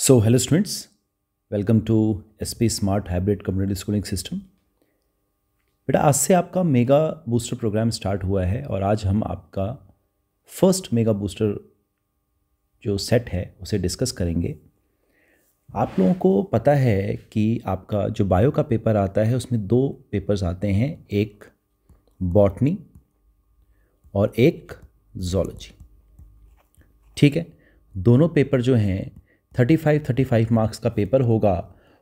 So, hello students, welcome to SP Smart Hybrid Community Schooling System। बेटा आज से आपका मेगा बूस्टर प्रोग्राम स्टार्ट हुआ है और आज हम आपका फर्स्ट मेगा बूस्टर जो सेट है उसे डिस्कस करेंगे। आप लोगों को पता है कि आपका जो बायो का पेपर आता है उसमें दो पेपर्स आते हैं, एक बॉटनी और एक ज़ूलॉजी। ठीक है, दोनों पेपर जो हैं 35 मार्क्स का पेपर होगा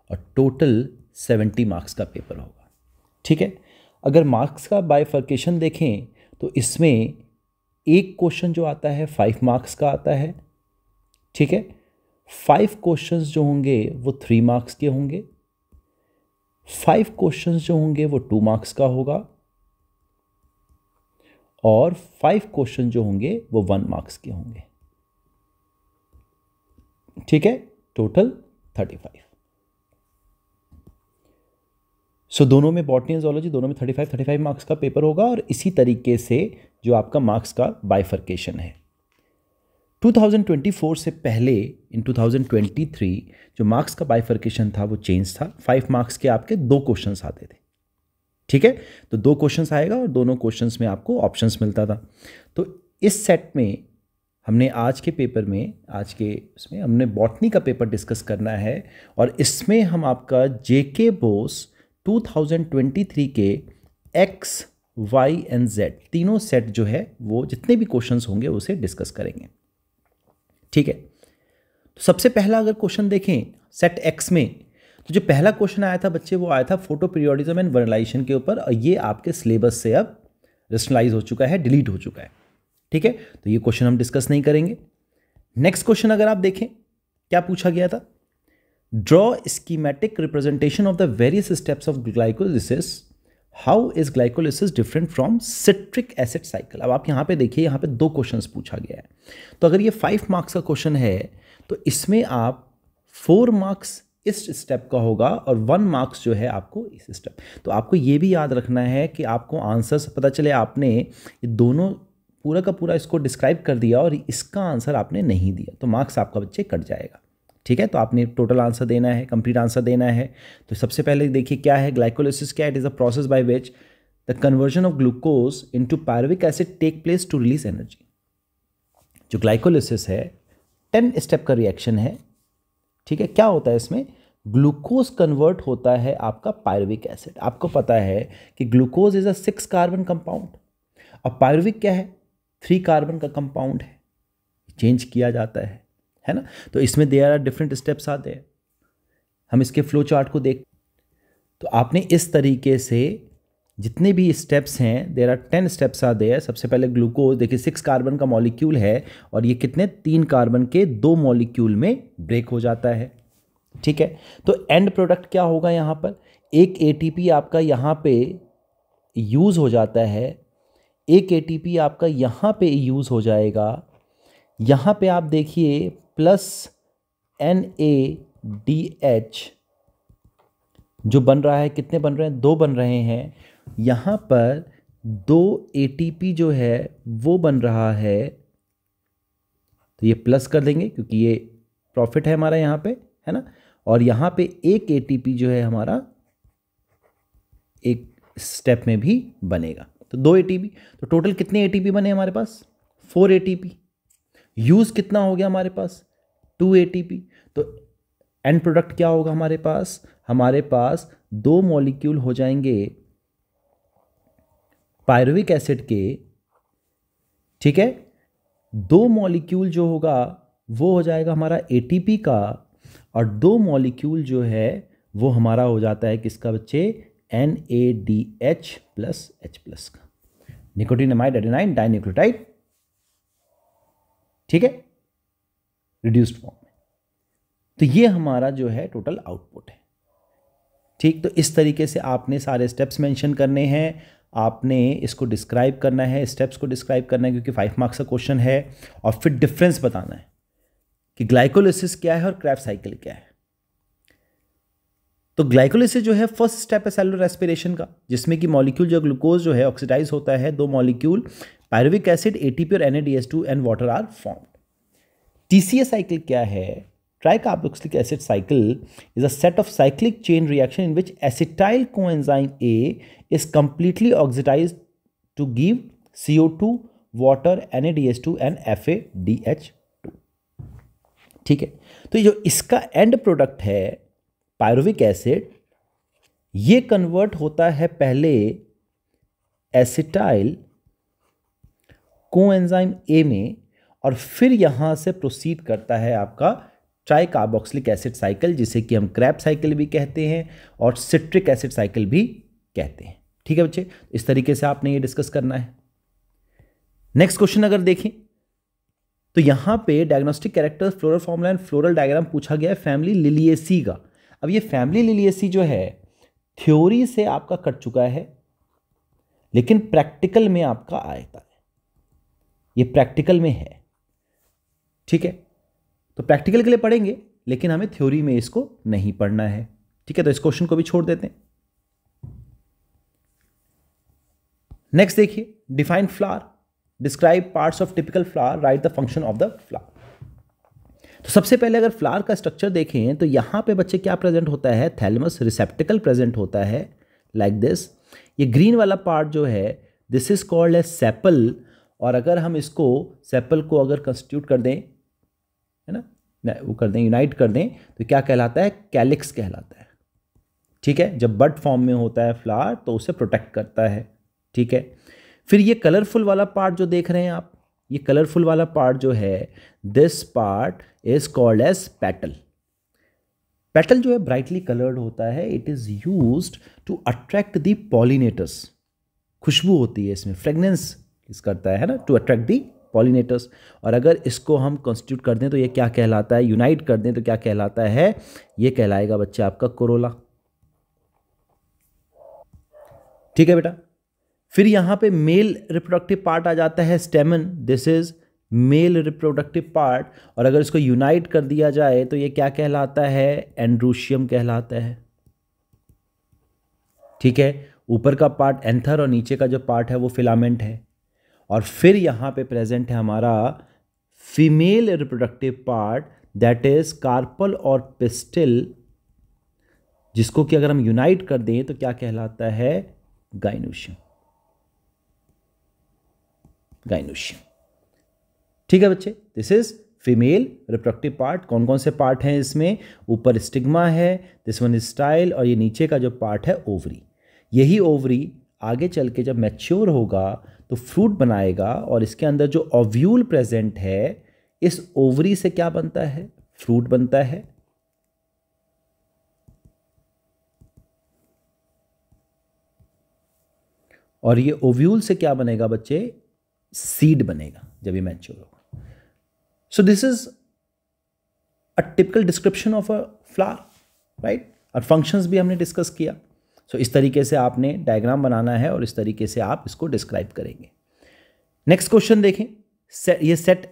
और टोटल 70 मार्क्स का पेपर होगा। ठीक है, अगर मार्क्स का बाइफर्केशन देखें तो इसमें एक क्वेश्चन जो आता है 5 मार्क्स का आता है। ठीक है, 5 क्वेश्चंस जो होंगे वो 3 मार्क्स के होंगे, 5 क्वेश्चंस जो होंगे वो 2 मार्क्स का होगा और 5 क्वेश्चन जो होंगे वो 1 मार्क्स के होंगे। ठीक है, टोटल 35। सो दोनों में बॉटनी और ज़ूलॉजी दोनों में 35 मार्क्स का पेपर होगा और इसी तरीके से जो आपका मार्क्स का बाइफर्केशन है। 2024 से पहले इन 2023 जो मार्क्स का बाइफर्केशन था वो चेंज था। 5 मार्क्स के आपके 2 क्वेश्चन्स आते थे। ठीक है, तो 2 क्वेश्चंस आएगा और दोनों क्वेश्चंस में आपको ऑप्शंस मिलता था। तो इस सेट में हमने आज के पेपर में इसमें हमने बॉटनी का पेपर डिस्कस करना है और इसमें हम आपका जेके बोस 2023 के एक्स, वाई एंड जेड तीनों सेट जो है वो जितने भी क्वेश्चंस होंगे उसे डिस्कस करेंगे। ठीक है, तो सबसे पहला अगर क्वेश्चन देखें सेट एक्स में, तो जो पहला क्वेश्चन आया था बच्चे वो आया था फोटो पीरियोडिज्म एंड वर्नलाइजेशन के ऊपर और ये आपके सिलेबस से अब रेशनलाइज हो चुका है, डिलीट हो चुका है। ठीक है, तो ये क्वेश्चन हम डिस्कस नहीं करेंगे। नेक्स्ट क्वेश्चन अगर आप देखें क्या पूछा गया था, draw schematic representation of the various steps of glycolysis, how is glycolysis different from citric acid cycle. अब आप यहां पे देखिए, यहां पे 2 क्वेश्चंस पूछा गया है। तो अगर ये 5 मार्क्स का क्वेश्चन है तो इसमें आप 4 मार्क्स इस स्टेप का होगा और 1 मार्क्स जो है आपको इस स्टेप। तो आपको ये भी याद रखना है कि आपको आंसर पता चले आपने ये दोनों पूरा का पूरा इसको डिस्क्राइब कर दिया और इसका आंसर आपने नहीं दिया तो मार्क्स आपका बच्चे कट जाएगा। ठीक है, तो आपने टोटल आंसर देना है, कंप्लीट आंसर देना है। तो सबसे पहले देखिए क्या है ग्लाइकोलिसिस, क्या it is a process by which the conversion of glucose into pyruvic acid take place to release energy. जो ग्लाइकोलिसिस है 10 स्टेप का रिएक्शन है। ठीक है, क्या होता है इसमें, ग्लूकोज कन्वर्ट होता है आपका पायरुविक एसिड। आपको पता है कि glucose is a 6 carbon compound और पायरुविक क्या है, 3 कार्बन का कंपाउंड है, चेंज किया जाता है ना। तो इसमें देयर आर डिफरेंट स्टेप्स आते हैं। हम इसके फ्लो चार्ट को देख, तो आपने इस तरीके से जितने भी स्टेप्स हैं, there are 10 steps are there. सबसे पहले ग्लूकोज देखिए 6 कार्बन का मॉलिक्यूल है और ये कितने 3 कार्बन के 2 मॉलिक्यूल में ब्रेक हो जाता है। ठीक है, तो एंड प्रोडक्ट क्या होगा, यहाँ पर एक एटीपी आपका यहाँ पे यूज हो जाता है, एक एटीपी आपका यहाँ पे यूज़ हो जाएगा। यहाँ पे आप देखिए प्लस NADH जो बन रहा है, कितने बन रहे हैं, 2 बन रहे हैं। यहाँ पर 2 ATP जो है वो बन रहा है, तो ये प्लस कर देंगे क्योंकि ये प्रॉफिट है हमारा यहाँ पे, है ना। और यहाँ पे एक ATP जो है हमारा एक स्टेप में भी बनेगा, तो 2 ATP। तो टोटल कितने ATP बने हमारे पास, 4 ATP। यूज़ कितना हो गया हमारे पास, 2 ATP। तो एंड प्रोडक्ट क्या होगा हमारे पास 2 मॉलिक्यूल हो जाएंगे पायरुविक एसिड के। ठीक है, 2 मॉलिक्यूल जो होगा वो हो जाएगा हमारा ATP का और 2 मॉलिक्यूल जो है वो हमारा हो जाता है किसका बच्चे, NADH प्लस H प्लस का, निकोटिनामाइड एडेनाइन डाइन्यूक्लियोटाइड। ठीक है, रिड्यूस्ड फॉर्म में। तो ये हमारा जो है टोटल आउटपुट है। ठीक, तो इस तरीके से आपने सारे स्टेप्स मेंशन करने हैं, आपने इसको डिस्क्राइब करना है, स्टेप्स को डिस्क्राइब करना है क्योंकि 5 मार्क्स का क्वेश्चन है और फिर डिफरेंस बताना है कि ग्लाइकोलिसिस क्या है और क्रेब्स साइकिल क्या है। तो ग्लाइकोलिसिस जो है फर्स्ट स्टेप है सेलुलर रेस्पिरेशन का, जिसमें कि मॉलिक्यूल जो ग्लूकोज जो है ऑक्सीडाइज होता है, 2 मॉलिक्यूल पायरुविक एसिड, ATP और NADH2 and water are formed. TCA cycle क्या है, Tricarboxylic acid cycle is a set of cyclic chain reaction in which acetyl coenzyme A is completely oxidized to give CO2, water, NaDH2 and FADH2. ठीक है, तो जो इसका and product है pyruvic acid, ये convert होता है पहले एसिटाइल कोएंजाइम ए में और फिर यहां से प्रोसीड करता है आपका ट्राइकार्बोक्सिलिक एसिड साइकिल, जिसे कि हम क्रैब साइकिल भी कहते हैं और सिट्रिक एसिड साइकिल भी कहते हैं। ठीक है बच्चे, इस तरीके से आपने ये डिस्कस करना है। नेक्स्ट क्वेश्चन अगर देखें तो यहां पे diagnostic characters, floral formula and floral diagram पूछा गया है फैमिली लिलिएसी का। अब ये फैमिली लिलिएसी जो है थ्योरी से आपका कट चुका है, लेकिन प्रैक्टिकल में आपका आता है, ये प्रैक्टिकल में है। ठीक है, तो प्रैक्टिकल के लिए पढ़ेंगे, लेकिन हमें थ्योरी में इसको नहीं पढ़ना है। ठीक है, तो इस क्वेश्चन को भी छोड़ देते हैं। नेक्स्ट देखिए, define flower, describe parts of typical flower, right the function of the flower. तो सबसे पहले अगर फ्लावर का स्ट्रक्चर देखें तो यहां पे बच्चे क्या प्रेजेंट होता है, थैलेमस रिसेप्टिकल प्रेजेंट होता है लाइक दिस। ये ग्रीन वाला पार्ट जो है this is called as sepal, और अगर हम इसको सेपल को अगर कंस्टिट्यूट कर दें, है ना, वो कर दें, यूनाइट कर दें, तो क्या कहलाता है, कैलिक्स कहलाता है। ठीक है, जब बड फॉर्म में होता है फ्लावर तो उसे प्रोटेक्ट करता है। ठीक है, फिर ये कलरफुल वाला पार्ट जो देख रहे हैं आप, ये कलरफुल वाला पार्ट जो है this part is called as petal. Petal जो है ब्राइटली कलर्ड होता है, it is used to attract the pollinators. खुशबू होती है इसमें, फ्रेगनेंस किस करता है ना, टू अट्रैक्ट द पॉलिनेटर्स। और अगर इसको हम कॉन्स्टिट्यूट कर दें तो ये क्या कहलाता है, यूनाइट कर दें तो क्या कहलाता है, ये कहलाएगा बच्चे आपका कोरोला। ठीक है बेटा, फिर यहां पे मेल रिप्रोडक्टिव पार्ट आ जाता है स्टेमन, this is male reproductive part, और अगर इसको यूनाइट कर दिया जाए तो ये क्या कहलाता है, एंड्रोशियम कहलाता है। ठीक है, ऊपर का पार्ट एंथर और नीचे का जो पार्ट है वो फिलामेंट है। और फिर यहां पे प्रेजेंट है हमारा female reproductive part, that is carpel और पिस्टिल, जिसको कि अगर हम यूनाइट कर दें तो क्या कहलाता है, गाइनोशियम। गाइनोशियम। ठीक है बच्चे, this is female reproductive part. कौन कौन से पार्ट हैं इसमें, ऊपर स्टिग्मा है, दिस वन इज स्टाइल, और ये नीचे का जो पार्ट है ओवरी। यही ओवरी आगे चल के जब मैच्योर होगा तो फ्रूट बनाएगा, और इसके अंदर जो ओव्यूल प्रेजेंट है, इस ओवरी से क्या बनता है, फ्रूट बनता है। और ये ओव्यूल से क्या बनेगा बच्चे, सीड बनेगा जब ये मैच्योर होगा। So this is a typical description of a flower, right. और फंक्शंस भी हमने डिस्कस किया। सो इस तरीके से आपने डायग्राम बनाना है और इस तरीके से आप इसको डिस्क्राइब करेंगे। नेक्स्ट क्वेश्चन देखें, ये सेट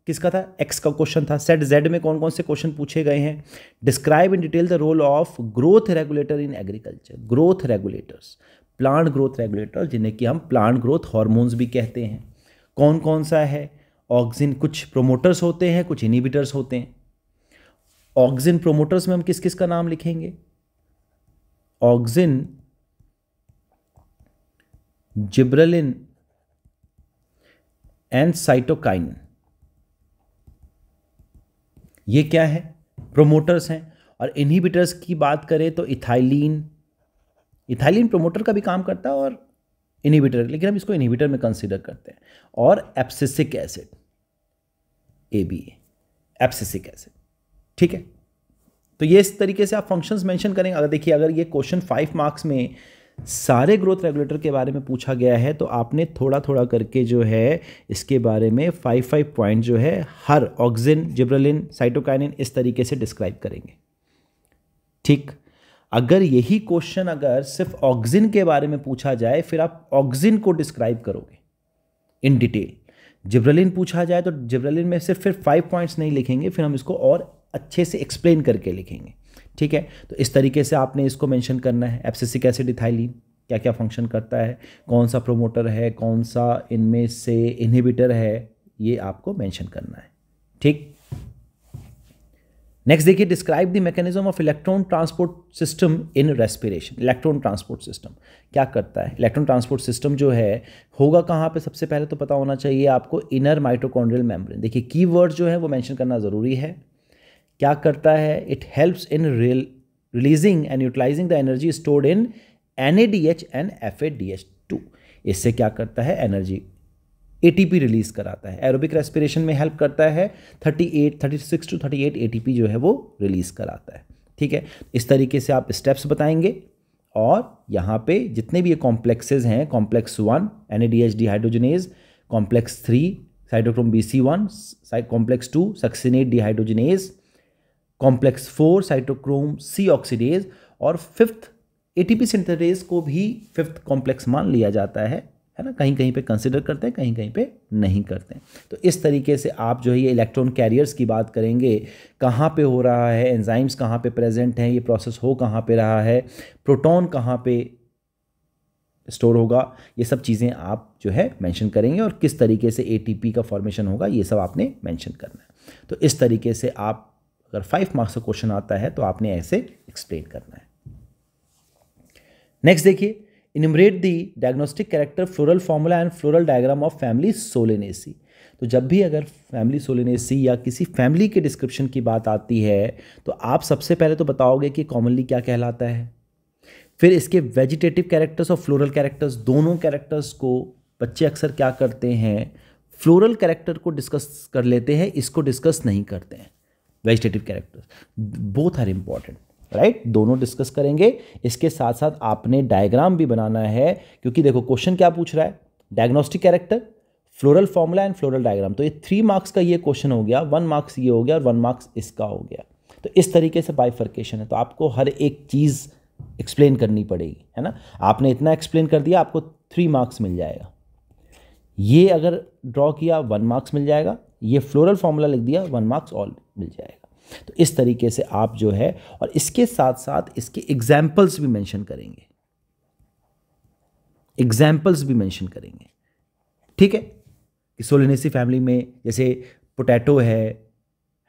किसका था, एक्स का क्वेश्चन था। सेट जेड में कौन कौन से क्वेश्चन पूछे गए हैं, describe in detail the role of growth regulator in agriculture. Growth regulators, plant growth regulator, जिन्हें कि हम प्लांट ग्रोथ हार्मोन्स भी कहते हैं, कौन कौन सा है। ऑक्सिन, कुछ प्रोमोटर्स होते हैं, कुछ इनहिबिटर्स होते हैं। ऑक्सिन प्रोमोटर्स में हम किस किस का नाम लिखेंगे, ऑक्सिन, जिब्रेलिन एंड साइटोकाइन। ये क्या है, प्रोमोटर्स हैं। और इनहिबिटर्स की बात करें तो इथाइलिन, इथाइलिन प्रोमोटर का भी काम करता है और इनहिबिटर, लेकिन हम इसको इनहिबिटर में कंसीडर करते हैं। और abscisic acid, ABA, abscisic acid. ठीक है, तो ये इस तरीके से आप फंक्शंस मेंशन करेंगे। अगर देखिए, अगर ये क्वेश्चन 5 मार्क्स में सारे ग्रोथ रेगुलेटर के बारे में पूछा गया है तो आपने थोड़ा थोड़ा करके जो है इसके बारे में 5 पॉइंट जो है हर ऑक्सिन, जिब्रेलिन, साइटोकाइनिन इस तरीके से डिस्क्राइब करेंगे। ठीक, अगर यही क्वेश्चन अगर सिर्फ ऑक्सिन के बारे में पूछा जाए फिर आप ऑक्सिन को डिस्क्राइब करोगे इन डिटेल। जिब्रेलिन पूछा जाए तो जिब्रेलिन में सिर्फ फिर 5 पॉइंट्स नहीं लिखेंगे, फिर हम इसको और अच्छे से एक्सप्लेन करके लिखेंगे। ठीक है, तो इस तरीके से आपने इसको मेंशन करना है। एब्सिसिक एसिड, इथाइलिन क्या क्या फंक्शन करता है, कौन सा प्रोमोटर है, कौन सा इनमें से इनहिबिटर है, ये आपको मेंशन करना है। ठीक, नेक्स्ट देखिए, describe the mechanism of electron transport system in respiration. Electron transport system क्या करता है? इलेक्ट्रॉन ट्रांसपोर्ट सिस्टम जो है होगा कहाँ पे? सबसे पहले तो पता होना चाहिए आपको, इनर माइटोकॉन्ड्रियल मेम्ब्रेन। देखिए कीवर्ड जो है वो मेंशन करना ज़रूरी है। क्या करता है? It helps in releasing and utilising the energy stored in NADH and FADH2। इससे क्या करता है? एनर्जी ATP रिलीज कराता है। एरोबिक रेस्पिरेशन में हेल्प करता है, 36 to 38 ATP जो है वो रिलीज कराता है। ठीक है, इस तरीके से आप स्टेप्स बताएंगे और यहाँ पे जितने भी ये कॉम्प्लेक्सेज हैं, complex 1 NADH dehydrogenase, complex 3 cytochrome BC1, complex 2 succinate dehydrogenase, complex 4 cytochrome C oxidase और फिफ्थ ATP सिंथेरेज को भी फिफ्थ कॉम्प्लेक्स मान लिया जाता है ना। कहीं कहीं पे कंसिडर करते हैं, कहीं कहीं पे नहीं करते हैं। तो इस तरीके से आप जो है ये इलेक्ट्रॉन कैरियर्स की बात करेंगे, कहाँ पे हो रहा है, एंजाइम्स कहाँ पे प्रेजेंट हैं, ये प्रोसेस हो कहाँ पे रहा है, प्रोटॉन कहाँ पे स्टोर होगा, ये सब चीज़ें आप जो है मेंशन करेंगे और किस तरीके से ATP का फॉर्मेशन होगा ये सब आपने मेंशन करना है। तो इस तरीके से आप अगर 5 मार्क्स का क्वेश्चन आता है तो आपने ऐसे एक्सप्लेन करना है। नेक्स्ट देखिए, enumerate the diagnostic character floral formula and floral diagram of family solanaceae. तो जब भी अगर फैमिली सोलेनेसी या किसी फैमिली के डिस्क्रिप्शन की बात आती है तो आप सबसे पहले तो बताओगे कि कॉमनली क्या कहलाता है, फिर इसके वेजिटेटिव कैरेक्टर्स और फ्लोरल कैरेक्टर्स, दोनों कैरेक्टर्स को बच्चे अक्सर क्या करते हैं, फ्लोरल कैरेक्टर को डिस्कस कर लेते हैं, इसको डिस्कस नहीं करते हैं। Vegetative characters both are important, right, दोनों डिस्कस करेंगे। इसके साथ साथ आपने डायग्राम भी बनाना है, क्योंकि देखो क्वेश्चन क्या पूछ रहा है, diagnostic character, floral formula and floral diagram. तो ये 3 मार्क्स का ये क्वेश्चन हो गया, 1 मार्क्स ये हो गया और 1 मार्क्स इसका हो गया। तो इस तरीके से बाइफर्केशन है। तो आपको हर एक चीज़ एक्सप्लेन करनी पड़ेगी, है ना। आपने इतना एक्सप्लेन कर दिया, आपको 3 मार्क्स मिल जाएगा। ये अगर ड्रॉ किया 1 मार्क्स मिल जाएगा, ये फ्लोरल फॉर्मूला लिख दिया 1 मार्क्स ऑल मिल जाएगा। तो इस तरीके से आप जो है, और इसके साथ साथ इसके एग्जाम्पल्स भी मेंशन करेंगे, एग्जाम्पल्स भी मेंशन करेंगे। ठीक है, कि सोलेनेसी फैमिली में जैसे पोटैटो है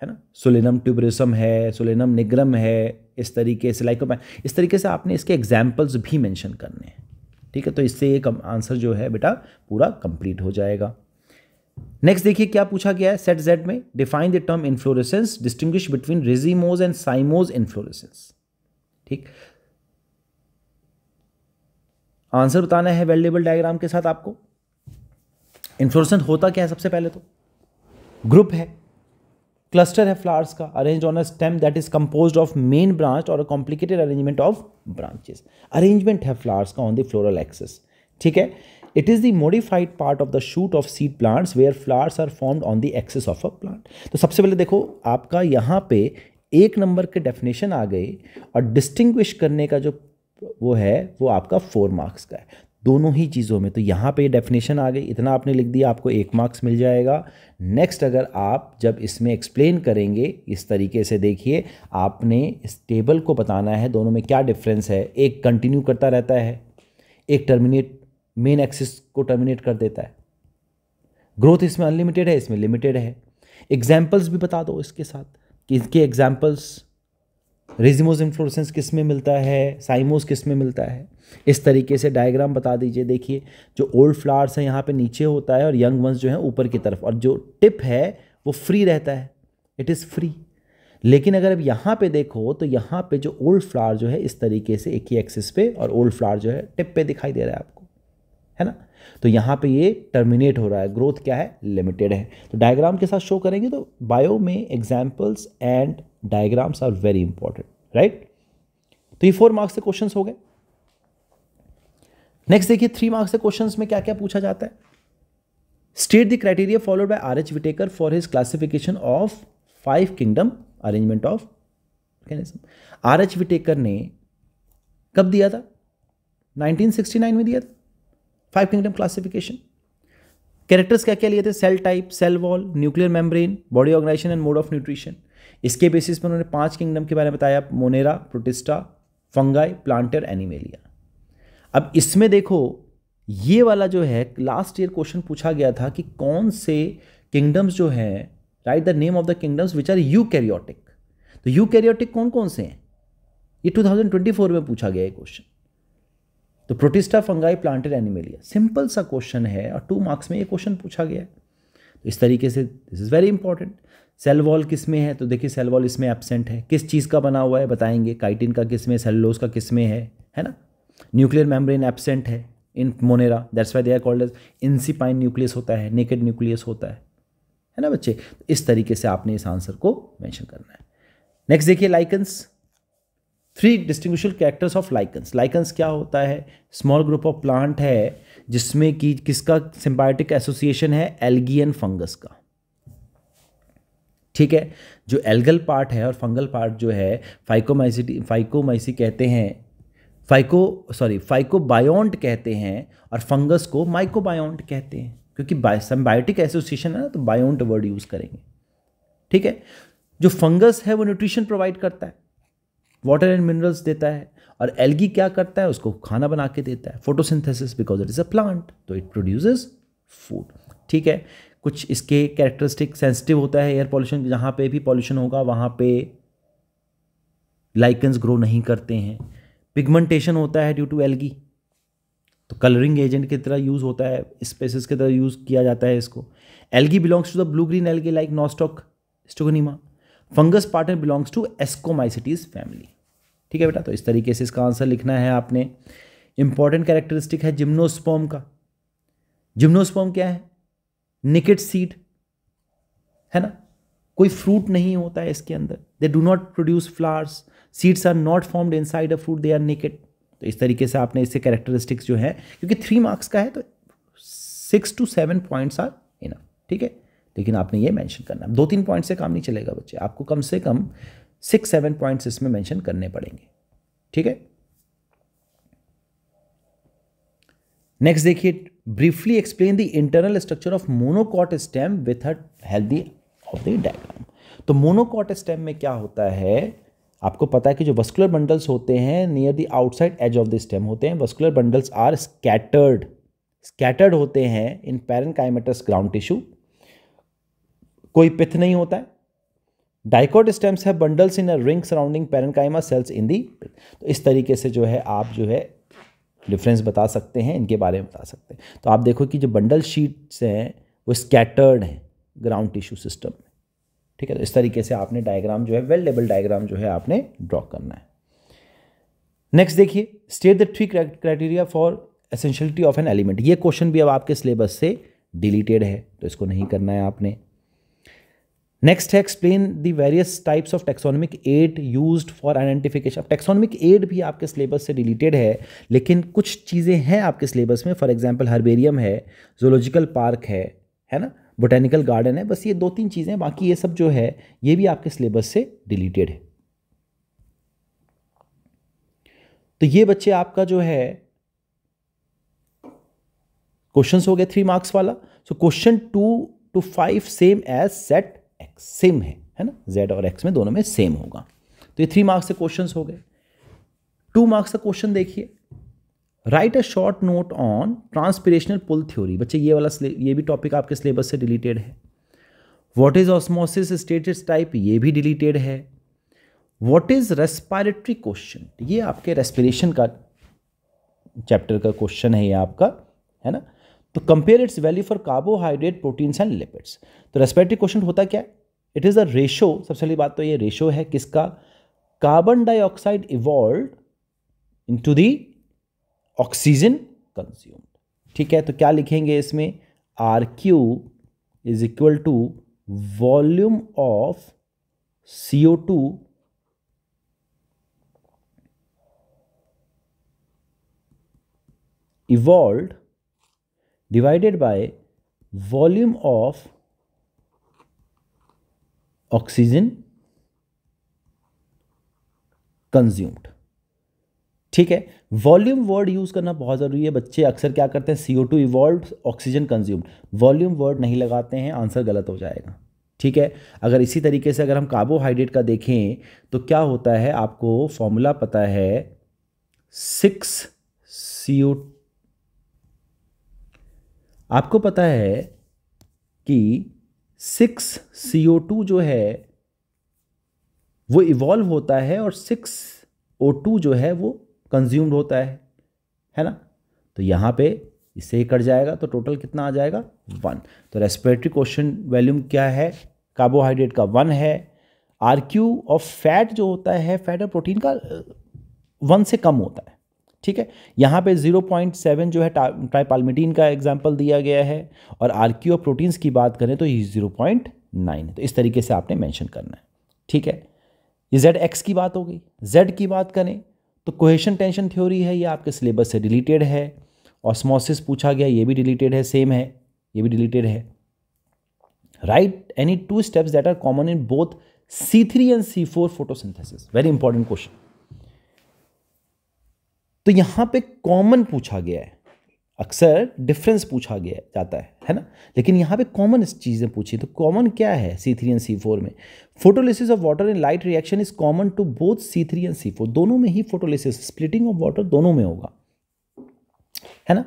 ना, सोलेनम ट्यूबरसम है, सोलेनम निग्रम है, इस तरीके से लाइकोपैन, इस तरीके से आपने इसके एग्जाम्पल्स भी मेंशन करने हैं। ठीक है, तो इससे एक आंसर जो है बेटा पूरा कंप्लीट हो जाएगा। नेक्स्ट देखिए क्या पूछा गया है सेट Z में, define the term inflorescence, distinguish between racemose and cymose inflorescence. ठीक, आंसर बताना है वेल्डेबल डायग्राम के साथ आपको। इन्फ्लोरेसेंस होता क्या है? सबसे पहले तो ग्रुप है, क्लस्टर है फ्लावर्स का, arranged on a stem that is composed of main branch और a complicated arrangement of branches. Arrangement है फ्लावर्स का ऑन द फ्लोरल एक्सिस। ठीक है, it is the modified part of the shoot of seed plants where flowers are formed on the axis of a plant। तो सबसे पहले देखो आपका यहाँ पे 1 नंबर के डेफिनेशन आ गए और डिस्टिंग्विश करने का जो वो है वो आपका 4 मार्क्स का है, दोनों ही चीज़ों में। तो यहाँ पे डेफिनेशन आ गई, इतना आपने लिख दिया, आपको 1 मार्क्स मिल जाएगा। नेक्स्ट अगर आप जब इसमें एक्सप्लेन करेंगे इस तरीके से, देखिए आपने इस टेबल को बताना है दोनों में क्या डिफरेंस है। एक कंटिन्यू करता रहता है, एक टर्मिनेट मेन एक्सिस को टर्मिनेट कर देता है। ग्रोथ इसमें अनलिमिटेड है, इसमें लिमिटेड है। एग्जाम्पल्स भी बता दो इसके साथ कि इसके एग्जाम्पल्स, रेजिमोज इन्फ्लोरेसेंस किस में मिलता है, साइमोज किस में मिलता है। इस तरीके से डायग्राम बता दीजिए। देखिए जो ओल्ड फ्लावर्स हैं यहाँ पे नीचे होता है और यंग वंस जो है ऊपर की तरफ, और जो टिप है वो फ्री रहता है, इट इज़ फ्री। लेकिन अगर अब यहाँ पे देखो तो यहाँ पे जो ओल्ड फ्लावर जो है इस तरीके से एक ही एक्सिस पे, और ओल्ड फ्लावर जो है टिप पे दिखाई दे रहा है आपको, है ना। तो यहाँ पे ये टर्मिनेट हो रहा है, ग्रोथ क्या है, लिमिटेड है। तो डायग्राम के साथ शो करेंगे। तो बायो में examples and diagrams are very important, right. तो ये 4 मार्क्स से क्वेश्चंस हो गए। नेक्स्ट देखिए 3 मार्क्स से क्वेश्चंस में क्या क्या पूछा जाता है। State the criteria followed by R.H. Whittaker for his classification of 5 kingdom arrangement of mechanism. R.H. Whittaker ने कब दिया था? 1969 में दिया था 5 किंगडम क्लासिफिकेशन। कैरेक्टर्स क्या क्या लिए थे? Cell type, cell wall, nuclear membrane, body organisation and mode of nutrition. इसके बेसिस पर उन्होंने 5 किंगडम के बारे में बताया, Monera, Protista, Fungi, Plantae, Animalia. अब इसमें देखो ये वाला जो है लास्ट ईयर क्वेश्चन पूछा गया था कि कौन से किंगडम्स जो हैं, write the name of the kingdoms which are eukaryotic. तो यूकैरियोटिक कौन कौन से हैं, ये 2024 में पूछा गया है क्वेश्चन। तो protista, fungi, planted, animalia, simple सा क्वेश्चन है और 2 मार्क्स में ये क्वेश्चन पूछा गया है। तो इस तरीके से this is very important. Cell wall किस में है, तो देखिए सेल वॉल इसमें एब्सेंट है, किस चीज़ का बना हुआ है बताएंगे, काइटिन का किस में, सेलुलोज का किस में है ना। न्यूक्लियर मेम्ब्रेन एब्सेंट है in Monera, that's why they are called as incipient nucleus होता है, नेकेड न्यूक्लियस होता है ना बच्चे। इस तरीके से आपने इस आंसर को मेंशन करना है। नेक्स्ट देखिए lichens, 3 distinguishable characters of lichens. Lichens क्या होता है, स्मॉल ग्रुप ऑफ प्लांट है जिसमें कि किसका सिम्बायोटिक एसोसिएशन है, एल्गी एंड फंगस का, ठीक है। जो एल्गल पार्ट है और फंगल पार्ट जो है फाइकोमाइसी कहते हैं, फाइकोबायोन्ट कहते हैं, और फंगस को माइकोबायोन्ट कहते हैं, क्योंकि सिम्बायोटिक एसोसिएशन है ना, तो बायोन्ट वर्ड यूज करेंगे, ठीक है। जो फंगस है वो न्यूट्रिशन प्रोवाइड करता है, वाटर एंड मिनरल्स देता है, और एल्गी क्या करता है, उसको खाना बना के देता है, photosynthesis, because it is a plant, तो इट प्रोड्यूसेस फूड, ठीक है। कुछ इसके कैरेक्टरिस्टिक सेंसिटिव होता है एयर पॉल्यूशन, जहाँ पे भी पॉल्यूशन होगा वहाँ पे लाइकन्स ग्रो नहीं करते हैं। पिगमेंटेशन होता है ड्यू टू एल्गी, तो कलरिंग एजेंट की तरह यूज़ होता है, स्पेसिस की तरह यूज़ किया जाता है इसको। Algae belongs to the blue green algae like nostoc, stigonema. Fungus partner belongs to ascomycetes family, ठीक है बेटा। तो इस तरीके से इसका आंसर लिखना है आपने। इंपॉर्टेंट कैरेक्टरिस्टिक है जिम्नोस्पर्म का। जिम्नोस्पर्म क्या है, निकेड सीड, है ना, कोई फ्रूट नहीं होता है इसके अंदर, they do not produce flowers, seeds are not formed inside a fruit, they are naked. तो इस तरीके से आपने इससे कैरेक्टरिस्टिक्स जो है, क्योंकि 3 मार्क्स का है तो 6 to 7 पॉइंट्स आर इनफ, ठीक है। लेकिन आपने ये मेंशन करना है, 2-3 पॉइंट से काम नहीं चलेगा बच्चे, आपको कम से कम 6-7 पॉइंट्स इसमें मेंशन करने पड़ेंगे, ठीक है। नेक्स्ट देखिए, briefly explain the internal structure of monocot stem with a healthy of the diagram. तो मोनोकॉट स्टेम में क्या होता है, आपको पता है कि जो वस्कुलर बंडल्स होते हैं near the outside edge of the stem होते हैं। वस्कुलर बंडल्स आर स्कैटर्ड होते हैं इन पैरेनकाइमेटस ग्राउंड टिश्यू, कोई पिथ नहीं होता है। डाइकोट स्टेम्स है bundles in a ring surrounding parenchyma cells in the. तो इस तरीके से जो है आप जो है डिफरेंस बता सकते हैं, इनके बारे में बता सकते हैं। तो आप देखो कि जो बंडल शीट्स हैं वो स्कैटर्ड हैं ग्राउंड टिश्यू सिस्टम में, ठीक है। तो इस तरीके से आपने डायग्राम जो है, वेल लेबल डायग्राम जो है आपने ड्रॉ करना है। नेक्स्ट देखिए, state the 3 criteria for essentiality of an element. ये क्वेश्चन भी अब आपके सिलेबस से डिलीटेड है, तो इसको नहीं करना है आपने। नेक्स्ट है explain the various types of taxonomic aid used for identification. Taxonomic aid भी आपके सिलेबस से डिलीटेड है, लेकिन कुछ चीज़ें हैं आपके सिलेबस में, फॉर एग्जांपल हर्बेरियम है, जूलॉजिकल पार्क है ना, बोटेनिकल गार्डन है, बस ये 2-3 चीज़ें, बाकी ये सब जो है ये भी आपके सिलेबस से डिलीटेड है। तो ये बच्चे आपका जो है क्वेश्चंस हो गए 3 मार्क्स वाला। So question 2 to 5 same as set x, same है ना, जेड और एक्स में दोनों में सेम होगा। तो ये 3 मार्क्स से क्वेश्चंस हो गए। 2 मार्क्स का क्वेश्चन देखिए, write a short note on transpirational pull theory. बच्चे ये भी टॉपिक आपके सिलेबस से डिलीटेड है। What is osmosis status type, ये भी डिलीटेड है। व्हाट इज रेस्पिरेटरी क्वेश्चन, ये आपके रेस्पिरेशन का चैप्टर का क्वेश्चन है ये आपका, है ना। तो compare it's value for carbohydrate, proteins and lipids. तो रेस्पिरेटरी क्वेश्चन होता क्या है, इट इज अ रेशो। सबसे पहली बात तो ये रेशो है किसका, carbon dioxide evolve into the oxygen consumed, ठीक है। तो क्या लिखेंगे इसमें, RQ is equal to volume of CO2 evolved divided by volume of oxygen consumed, ठीक है। वॉल्यूम वर्ड यूज करना बहुत जरूरी है बच्चे, अक्सर क्या करते हैं CO2 evolve, oxygen consumed, volume word नहीं लगाते हैं, आंसर गलत हो जाएगा, ठीक है। अगर इसी तरीके से अगर हम कार्बोहाइड्रेट का देखें तो क्या होता है, आपको फॉर्मूला पता है 6CO, आपको पता है कि 6CO2 जो है वो इवॉल्व होता है और 6O2 जो है वो कंज्यूम्ड होता है ना। तो यहाँ पे इससे ही कट जाएगा तो टोटल कितना आ जाएगा 1। तो रेस्पिरेटरी क्वेश्चन वॉल्यूम क्या है, कार्बोहाइड्रेट का 1 है। RQ ऑफ फैट जो होता है, फैट और प्रोटीन का 1 से कम होता है, ठीक है। यहाँ पे 0.7 जो है ट्राइपाल्मिटीन का एग्जाम्पल दिया गया है, और RQ ऑफ प्रोटीन्स की बात करें तो ये 0.9 है। तो इस तरीके से आपने मेंशन करना है, ठीक है। ये ZX की बात हो गई। Z की बात करें तो कोहेशन टेंशन थ्योरी है, ये आपके सिलेबस से डिलीटेड है। ऑस्मोसिस पूछा गया, ये भी डिलीटेड है, सेम है, ये भी डिलीटेड है। Write any 2 steps that are common in both C3 and C4 photosynthesis, very important question. तो यहां पे कॉमन पूछा गया है, अक्सर डिफरेंस पूछा गया जाता है ना, लेकिन यहां पे कॉमन चीजें पूछी। तो कॉमन क्या है C3 एंड C4 में? Photolysis of water in light reaction is common to both C3 and C4, दोनों में ही फोटोलिसिस, स्प्लिटिंग ऑफ वाटर दोनों में होगा, है ना।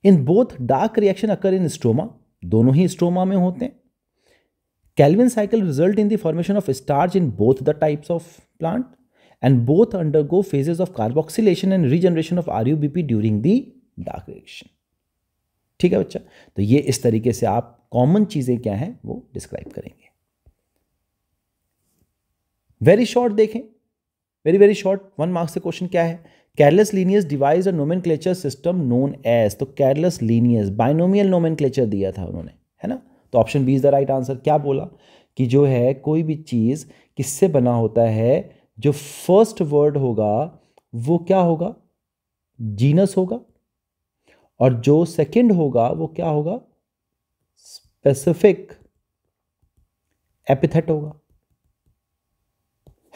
In both dark reaction occur in stroma, दोनों ही स्ट्रोमा में होते हैं। Calvin cycle result in the formation of starch in both the types of plant, and both undergo phases of carboxylation and regeneration of RUBP during the dark reaction। ठीक है बच्चा, तो ये इस तरीके से आप कॉमन चीजें क्या हैं वो डिस्क्राइब करेंगे। वेरी शॉर्ट देखें, वेरी शॉर्ट 1 मार्क्स से क्वेश्चन क्या है? कैरलेस लीनियस डिवाइस अ नोमेनक्लेचर सिस्टम नोन एज, तो कैरलेस लीनियस बाइनोमियल नोमेनक्लेचर दिया था उन्होंने, है ना। तो option b is the right answer. क्या बोला कि जो है कोई भी चीज किससे बना होता है, जो फर्स्ट वर्ड होगा वो क्या होगा, जीनस होगा, और जो सेकंड होगा वो क्या होगा, स्पेसिफिक एपिथेट होगा,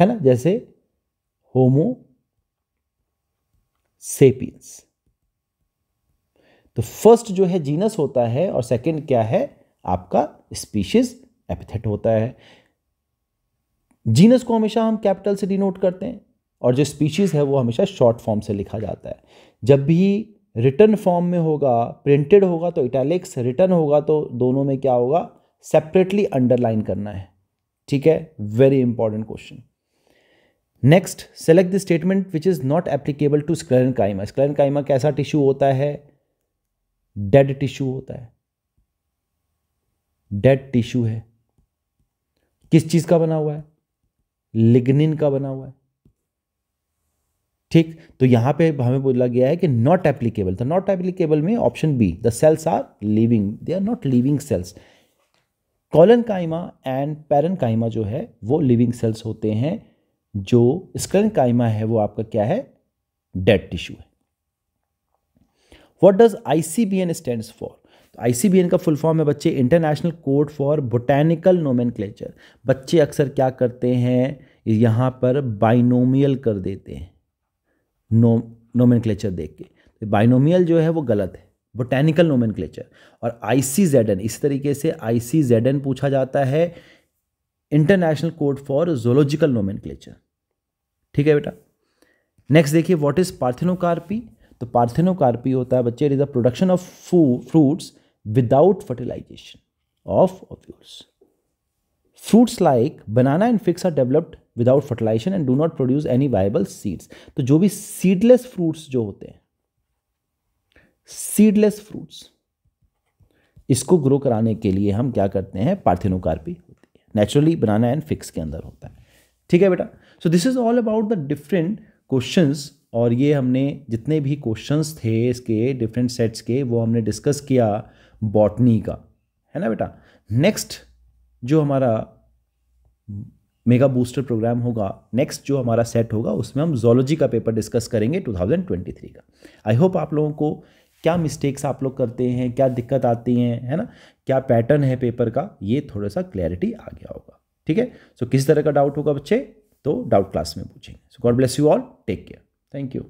है ना। जैसे होमो सेपियंस, तो फर्स्ट जो है जीनस होता है और सेकंड क्या है आपका स्पीशीज एपिथेट होता है। जीनस को हमेशा हम कैपिटल से डिनोट करते हैं और जो स्पीशीज है वो हमेशा शॉर्ट फॉर्म से लिखा जाता है। जब भी रिटन फॉर्म में होगा, प्रिंटेड होगा तो इटैलिक्स, रिटन होगा तो दोनों में क्या होगा, सेपरेटली अंडरलाइन करना है, ठीक है। Very important question. Next, select the statement which is not applicable to sclerenchyma. Sclerenchyma कैसा टिश्यू होता है? डेड टिश्यू होता है, डेड टिश्यू है। किस चीज का बना हुआ है? लिग्निन का बना हुआ है, ठीक। तो यहां पे हमें बोला गया है कि नॉट एप्लीकेबल, तो नॉट एप्लीकेबल में option b, the cells are living, they are not living cells. Collenchyma and parenchyma जो है वो लिविंग सेल्स होते हैं, जो स्क्लेरेनकाइमा है वो आपका क्या है, डेड टिश्यू है। What does ICBN stands for? ICBN का फुल फॉर्म है बच्चे international code for botanical nomenclature. बच्चे अक्सर क्या करते हैं, यहाँ पर बाइनोमियल कर देते हैं नोमेनक्लेचर देख के, तो बाइनोमियल जो है वो गलत है, बोटैनिकल नोमेनक्लेचर। और ICZN, इस तरीके से ICZN पूछा जाता है, international code for zoological nomenclature, ठीक है बेटा। नेक्स्ट देखिए, व्हाट इज पार्थेनोकार्पी? तो पार्थेनोकार्पी होता है बच्चे, it is the production of fruits without fertilisation of ovules. Fruits like banana and figs are developed without fertilisation and do not produce any viable seeds. तो जो भी seedless fruits जो होते हैं, सीडलेस फ्रूट्स, इसको ग्रो कराने के लिए हम क्या करते हैं, पार्थेनोकार्पी होती है। नेचुरली बनाना एंड फिग्स के अंदर होता है, ठीक है बेटा। So this is all about the different questions, और ये हमने जितने भी क्वेश्चंस थे इसके डिफरेंट सेट्स के वो हमने डिस्कस किया बॉटनी का, है ना बेटा। नेक्स्ट जो हमारा मेगा बूस्टर प्रोग्राम होगा, नेक्स्ट जो हमारा सेट होगा उसमें हम जोलॉजी का पेपर डिस्कस करेंगे 2023 का। आई होप आप लोगों को क्या मिस्टेक्स आप लोग करते हैं, क्या दिक्कत आती हैं, है ना, क्या पैटर्न है पेपर का, ये थोड़ा सा क्लैरिटी आ गया होगा, ठीक है। सो किस तरह का डाउट होगा बच्चे तो डाउट क्लास में पूछेंगे। So God bless you all, take care, thank you.